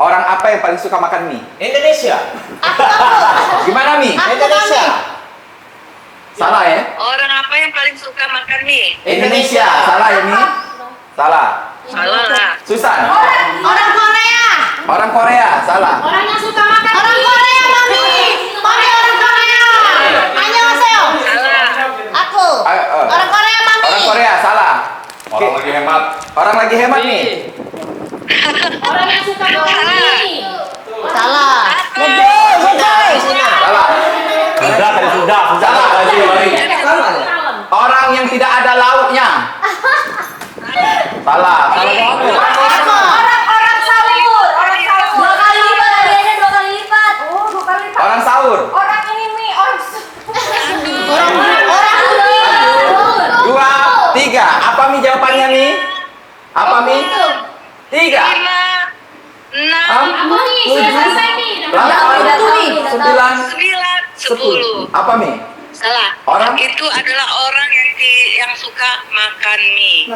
Orang apa yang paling suka makan mie? Indonesia. Gimana Mi? Indonesia. Salah ya? Orang apa yang paling suka makan mie? Indonesia. Salah ya Mi? Salah. Salah lah. Susan. Orang Korea. Orang Korea. Salah. Orang yang suka makan Orang Korea Mami. Mami orang Korea. Annyeonghaseyo. Salah. Aku. Orang Korea Mami. Orang Korea. Salah. Orang lagi hemat. Orang lagi hemat nih. orang yang suka makan mie. Salah. Salah. Sudah. Salah. Lagi. Orang yang tidak ada lauknya. Salah. Salah apa? Orang sahur. Dua kali lipat hadiahnya, 2 kali lipat. Oh, 2 kali lipat. Orang sahur. Orang ini Mi, orang Dua, tiga. Apa Mi jawabannya Mi? Apa Mi? 3. 5, 6, 9, 10. Apa Mi? Salah. Orang? Itu adalah orang yang suka makan mie.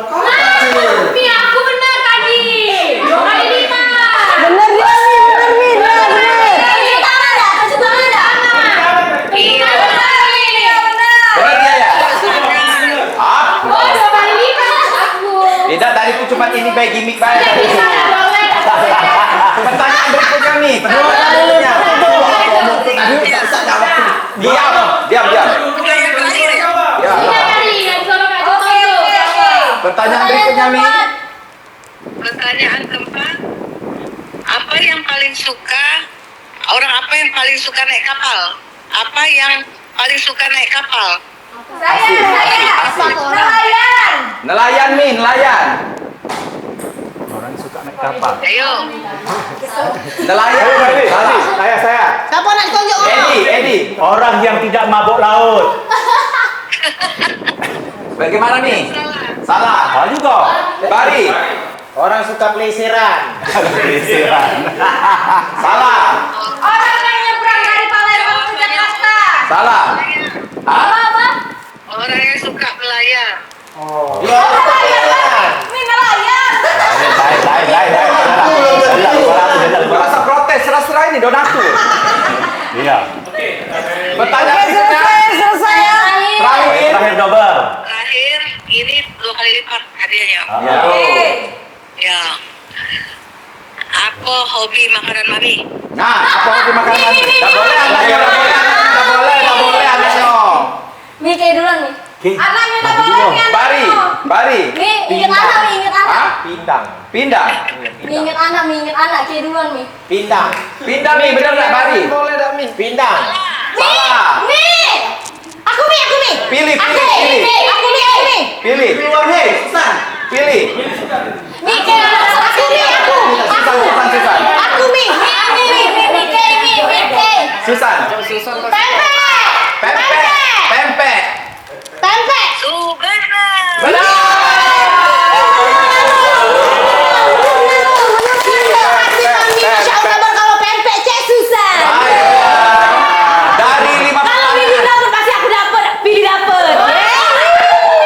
Mi, aku benar tadi. 2 kali lipat. Bener dia Mi, bener Mi, bener. Kasih tangan dah, kasih tangan dah. Iya. Benar dia ya? Ah? Oh, 2 kali lipat aku. Tidak, tadi itu cuma ini baik gimmick baik. Pertanyaan berikutnya Mi. Pertanyaan berikutnya. Diam. Pertanyaan terakhir ya. Ya. Pertanyaan berikutnya Mi. Pertanyaan keempat. Apa yang paling suka? Orang apa yang paling suka naik kapal? Apa yang paling suka naik kapal? Asik. Nelayan Mi, nelayan. Orang suka naik kapal. Ayo. Nelayan. Salah. Saya. Siapa nak tunjuk Edi. Orang yang tidak mabuk laut. Bagaimana Mi? Salah. Salah juga. Bari. Orang suka peleseran. Salah. Orang yang nyebrang dari Palembang ke Jakarta. Salah. Apa? Orang yang suka melayar. Mi nelayan. Merasa protes, serah-serah ini donatur. Iya. Pertanyaan berikutnya. Selesai ya. Terakhir. Terakhir double. Terakhir, ini 2 kali lipat hadiahnya. Ya. Ya. Apa hobi makanan Mami? Nah, apa hobi makanan? Tak boleh anaknya, tak boleh anaknya. Mi kayak duluan Mi. Anaknya tak boleh Mi, anaknya. Bari. Mi, inget anak Mi, inget anak. Hah? Pindah. Mi inget anak kayak duluan Mi. Pindang. Pindah Mi, benar nggak Bari? Boleh dah Mi. Pindang. Salah. Mi. Aku Mi. Pilih. Aku Mi. Pilih. Keluar hei, Susan. Pilih. Mi kayak aku Mi. Susan. Aku Mi. Mi kayak. Susan. Pempek. Benar. Benar. Masya Allah, kalau pempek cek susah. Dari 5 pertanyaan. Dapet pasti aku dapet. Pilih dapet.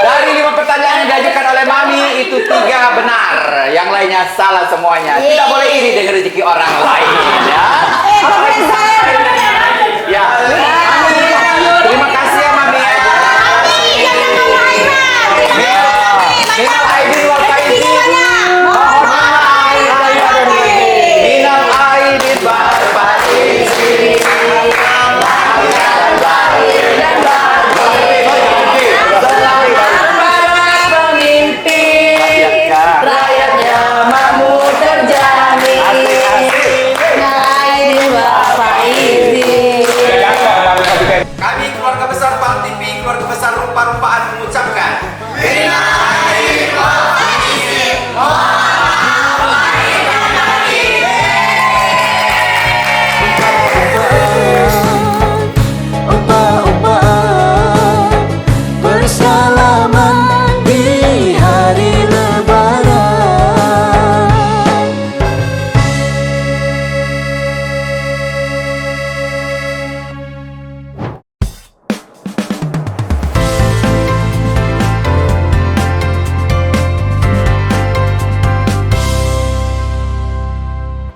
Dari 5 pertanyaan yang diajukan oleh Mami itu 3 benar, yang lainnya salah semuanya. Tidak boleh iri dengan rezeki orang lain.